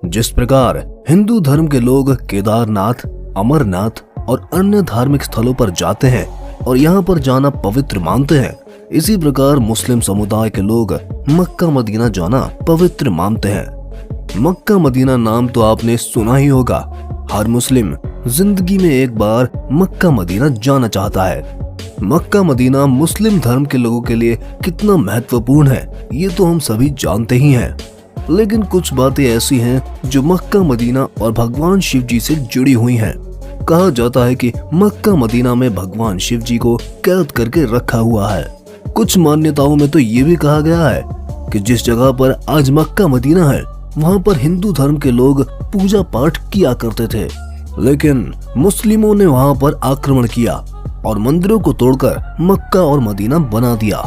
जिस प्रकार हिंदू धर्म के लोग केदारनाथ, अमरनाथ और अन्य धार्मिक स्थलों पर जाते हैं और यहाँ पर जाना पवित्र मानते हैं, इसी प्रकार मुस्लिम समुदाय के लोग मक्का मदीना जाना पवित्र मानते हैं। मक्का मदीना नाम तो आपने सुना ही होगा। हर मुस्लिम जिंदगी में एक बार मक्का मदीना जाना चाहता है। मक्का मदीना मुस्लिम धर्म के लोगों के लिए कितना महत्वपूर्ण है ये तो हम सभी जानते ही हैं, लेकिन कुछ बातें ऐसी हैं जो मक्का मदीना और भगवान शिव जी से जुड़ी हुई हैं। कहा जाता है कि मक्का मदीना में भगवान शिव जी को कैद करके रखा हुआ है। कुछ मान्यताओं में तो ये भी कहा गया है कि जिस जगह पर आज मक्का मदीना है वहाँ पर हिंदू धर्म के लोग पूजा पाठ किया करते थे, लेकिन मुस्लिमों ने वहाँ पर आक्रमण किया और मंदिरों को तोड़कर मक्का और मदीना बना दिया।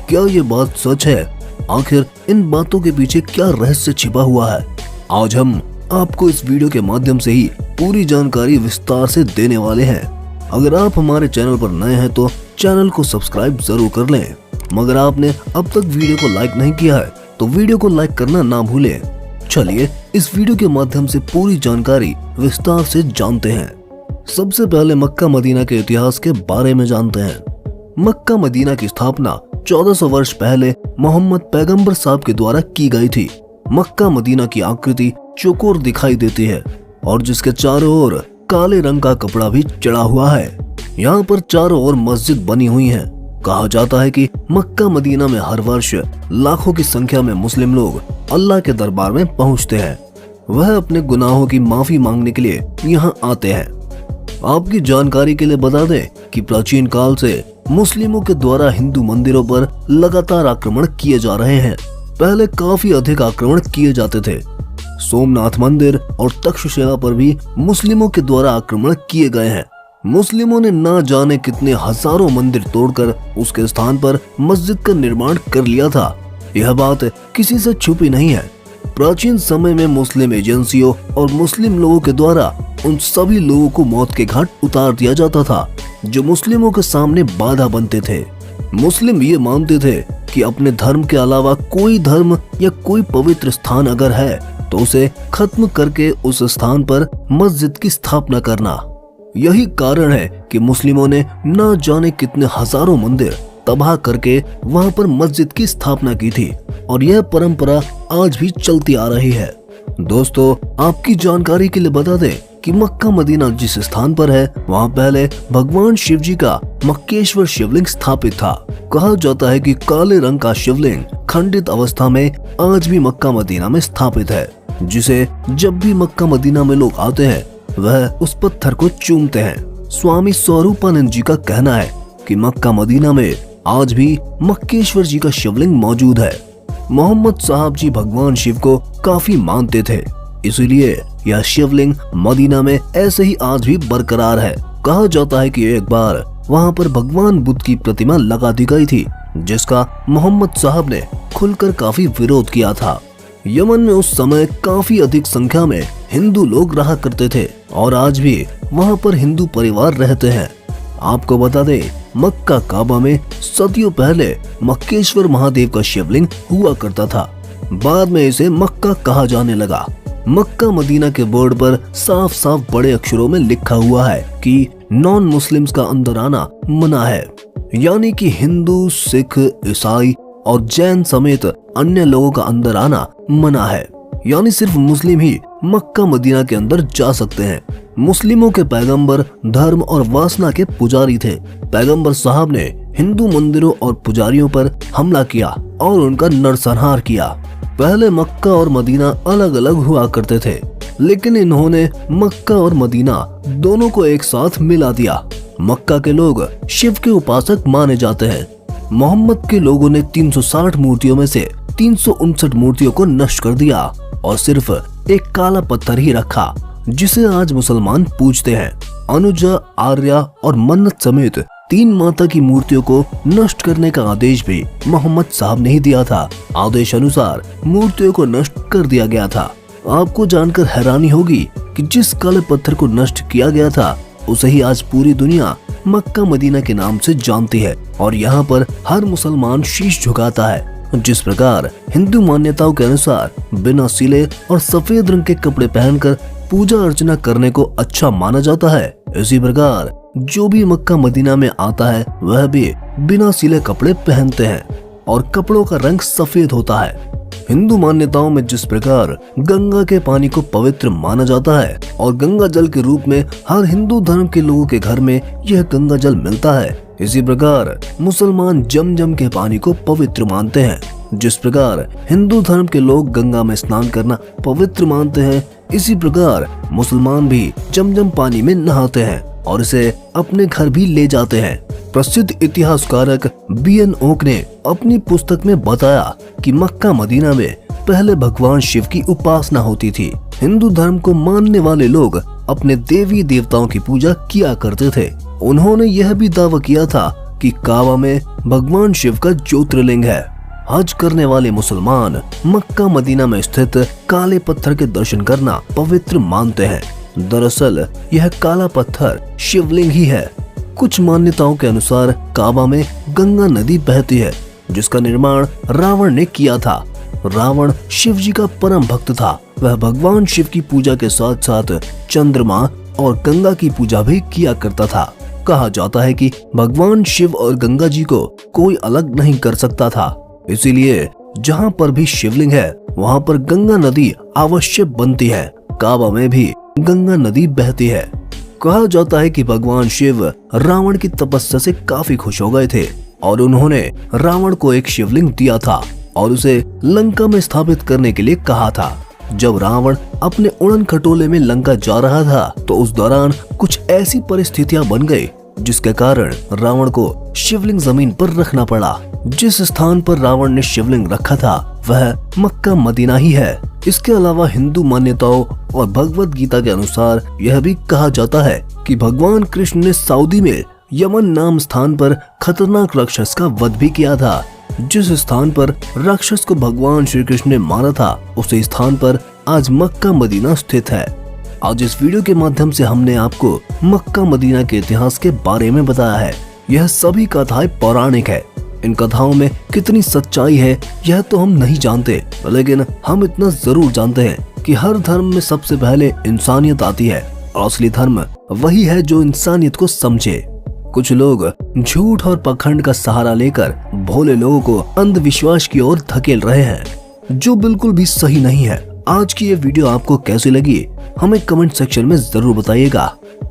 क्या ये बात सच है? आखिर इन बातों के पीछे क्या रहस्य छिपा हुआ है? आज हम आपको इस वीडियो के माध्यम से ही पूरी जानकारी विस्तार से देने वाले हैं। अगर आप हमारे चैनल पर नए हैं तो चैनल को सब्सक्राइब जरूर कर लें, मगर आपने अब तक वीडियो को लाइक नहीं किया है तो वीडियो को लाइक करना ना भूलें। चलिए इस वीडियो के माध्यम से पूरी जानकारी विस्तार से जानते हैं। सबसे पहले मक्का मदीना के इतिहास के बारे में जानते हैं। मक्का मदीना की स्थापना 1400 वर्ष पहले मोहम्मद पैगंबर साहब के द्वारा की गई थी। मक्का मदीना की आकृति चौकोर दिखाई देती है और जिसके चारों ओर काले रंग का कपड़ा भी चढ़ा हुआ है। यहाँ पर चारों ओर मस्जिद बनी हुई है। कहा जाता है कि मक्का मदीना में हर वर्ष लाखों की संख्या में मुस्लिम लोग अल्लाह के दरबार में पहुँचते हैं। वह अपने गुनाहों की माफी मांगने के लिए यहाँ आते हैं। आपकी जानकारी के लिए बता दें कि प्राचीन काल से मुस्लिमों के द्वारा हिंदू मंदिरों पर लगातार आक्रमण किए जा रहे हैं। पहले काफी अधिक आक्रमण किए जाते थे। सोमनाथ मंदिर और तक्षशिला पर भी मुस्लिमों के द्वारा आक्रमण किए गए हैं। मुस्लिमों ने ना जाने कितने हजारों मंदिर तोड़कर उसके स्थान पर मस्जिद का निर्माण कर लिया था। यह बात किसी से छुपी नहीं है। प्राचीन समय में मुस्लिम एजेंसियों और मुस्लिम लोगों के द्वारा उन सभी लोगों को मौत के घाट उतार दिया जाता था जो मुस्लिमों के सामने बाधा बनते थे। मुस्लिम ये मानते थे कि अपने धर्म के अलावा कोई धर्म या कोई पवित्र स्थान अगर है तो उसे खत्म करके उस स्थान पर मस्जिद की स्थापना करना। यही कारण है कि मुस्लिमों ने न जाने कितने हजारों मंदिर तबाह करके वहां पर मस्जिद की स्थापना की थी और यह परंपरा आज भी चलती आ रही है। दोस्तों, आपकी जानकारी के लिए बता दें कि मक्का मदीना जिस स्थान पर है वहाँ पहले भगवान शिव जी का मक्केश्वर शिवलिंग स्थापित था। कहा जाता है कि काले रंग का शिवलिंग खंडित अवस्था में आज भी मक्का मदीना में स्थापित है, जिसे जब भी मक्का मदीना में लोग आते हैं वह उस पत्थर को चूमते हैं। स्वामी स्वरूपानंद जी का कहना है कि मक्का मदीना में आज भी मक्केश्वर जी का शिवलिंग मौजूद है। मोहम्मद साहब जी भगवान शिव को काफी मानते थे, इसीलिए यह शिवलिंग मदीना में ऐसे ही आज भी बरकरार है। कहा जाता है कि एक बार वहां पर भगवान बुद्ध की प्रतिमा लगा दी गई थी, जिसका मोहम्मद साहब ने खुलकर काफी विरोध किया था। यमन में उस समय काफी अधिक संख्या में हिंदू लोग रहा करते थे और आज भी वहां पर हिंदू परिवार रहते हैं। आपको बता दें, मक्का काबा में सदियों पहले मक्केश्वर महादेव का शिवलिंग हुआ करता था। बाद में इसे मक्का कहा जाने लगा। मक्का मदीना के बोर्ड पर साफ साफ बड़े अक्षरों में लिखा हुआ है कि नॉन मुस्लिम्स का अंदर आना मना है, यानी कि हिंदू, सिख, ईसाई और जैन समेत अन्य लोगों का अंदर आना मना है, यानी सिर्फ मुस्लिम ही मक्का मदीना के अंदर जा सकते हैं। मुस्लिमों के पैगंबर धर्म और वासना के पुजारी थे। पैगंबर साहब ने हिंदू मंदिरों और पुजारियों पर हमला किया और उनका नरसंहार किया। पहले मक्का और मदीना अलग अलग हुआ करते थे, लेकिन इन्होंने मक्का और मदीना दोनों को एक साथ मिला दिया। मक्का के लोग शिव के उपासक माने जाते हैं। मोहम्मद के लोगों ने 360 मूर्तियों में से 359 मूर्तियों को नष्ट कर दिया और सिर्फ एक काला पत्थर ही रखा, जिसे आज मुसलमान पूजते हैं। अनुजा, आर्या और मन्नत समेत 3 माता की मूर्तियों को नष्ट करने का आदेश भी मोहम्मद साहब ने ही दिया था। आदेश अनुसार मूर्तियों को नष्ट कर दिया गया था। आपको जानकर हैरानी होगी कि जिस काले पत्थर को नष्ट किया गया था उसे ही आज पूरी दुनिया मक्का मदीना के नाम से जानती है और यहाँ पर हर मुसलमान शीश झुकाता है। जिस प्रकार हिंदू मान्यताओं के अनुसार बिना सिले और सफेद रंग के कपड़े पहनकर पूजा अर्चना करने को अच्छा माना जाता है, इसी प्रकार जो भी मक्का मदीना में आता है वह भी बिना सिले कपड़े पहनते हैं और कपड़ों का रंग सफेद होता है। हिंदू मान्यताओं में जिस प्रकार गंगा के पानी को पवित्र माना जाता है और गंगा जल के रूप में हर हिंदू धर्म के लोगों के घर में यह गंगा जल मिलता है, इसी प्रकार मुसलमान जमजम के पानी को पवित्र मानते हैं। जिस प्रकार हिंदू धर्म के लोग गंगा में स्नान करना पवित्र मानते हैं, इसी प्रकार मुसलमान भी जमजम पानी में नहाते हैं और इसे अपने घर भी ले जाते हैं। प्रसिद्ध इतिहासकारक B.N. ओक ने अपनी पुस्तक में बताया कि मक्का मदीना में पहले भगवान शिव की उपासना होती थी। हिंदू धर्म को मानने वाले लोग अपने देवी देवताओं की पूजा किया करते थे। उन्होंने यह भी दावा किया था कि काबा में भगवान शिव का ज्योतिर्लिंग है। हज करने वाले मुसलमान मक्का मदीना में स्थित काले पत्थर के दर्शन करना पवित्र मानते हैं। दरअसल यह काला पत्थर शिवलिंग ही है। कुछ मान्यताओं के अनुसार काबा में गंगा नदी बहती है, जिसका निर्माण रावण ने किया था। रावण शिव जी का परम भक्त था। वह भगवान शिव की पूजा के साथ साथ चंद्रमा और गंगा की पूजा भी किया करता था। कहा जाता है कि भगवान शिव और गंगा जी को कोई अलग नहीं कर सकता था, इसीलिए जहाँ पर भी शिवलिंग है वहाँ पर गंगा नदी अवश्य बनती है। काबा में भी गंगा नदी बहती है। कहा जाता है कि भगवान शिव रावण की तपस्या से काफी खुश हो गए थे और उन्होंने रावण को एक शिवलिंग दिया था और उसे लंका में स्थापित करने के लिए कहा था। जब रावण अपने उड़न खटोले में लंका जा रहा था तो उस दौरान कुछ ऐसी परिस्थितियां बन गई जिसके कारण रावण को शिवलिंग जमीन पर रखना पड़ा। जिस स्थान पर रावण ने शिवलिंग रखा था वह मक्का मदीना ही है। इसके अलावा हिंदू मान्यताओं और भगवत गीता के अनुसार यह भी कहा जाता है कि भगवान कृष्ण ने सऊदी में यमन नाम स्थान पर खतरनाक राक्षस का वध भी किया था। जिस स्थान पर राक्षस को भगवान श्री कृष्ण ने मारा था उसी स्थान पर आज मक्का मदीना स्थित है। आज इस वीडियो के माध्यम से हमने आपको मक्का मदीना के इतिहास के बारे में बताया है। यह सभी कथाएं पौराणिक है। इन कथाओं में कितनी सच्चाई है यह तो हम नहीं जानते, लेकिन हम इतना जरूर जानते हैं कि हर धर्म में सबसे पहले इंसानियत आती है और असली धर्म वही है जो इंसानियत को समझे। कुछ लोग झूठ और पखंड का सहारा लेकर भोले लोगों को अंधविश्वास की ओर धकेल रहे हैं, जो बिल्कुल भी सही नहीं है। आज की ये वीडियो आपको कैसी लगी हमें कमेंट सेक्शन में जरूर बताइएगा।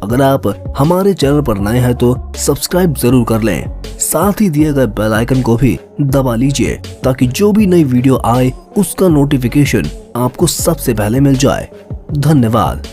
अगर आप हमारे चैनल पर नए हैं तो सब्सक्राइब जरूर कर लें, साथ ही दिए गए बेल आइकन को भी दबा लीजिए ताकि जो भी नई वीडियो आए उसका नोटिफिकेशन आपको सबसे पहले मिल जाए। धन्यवाद।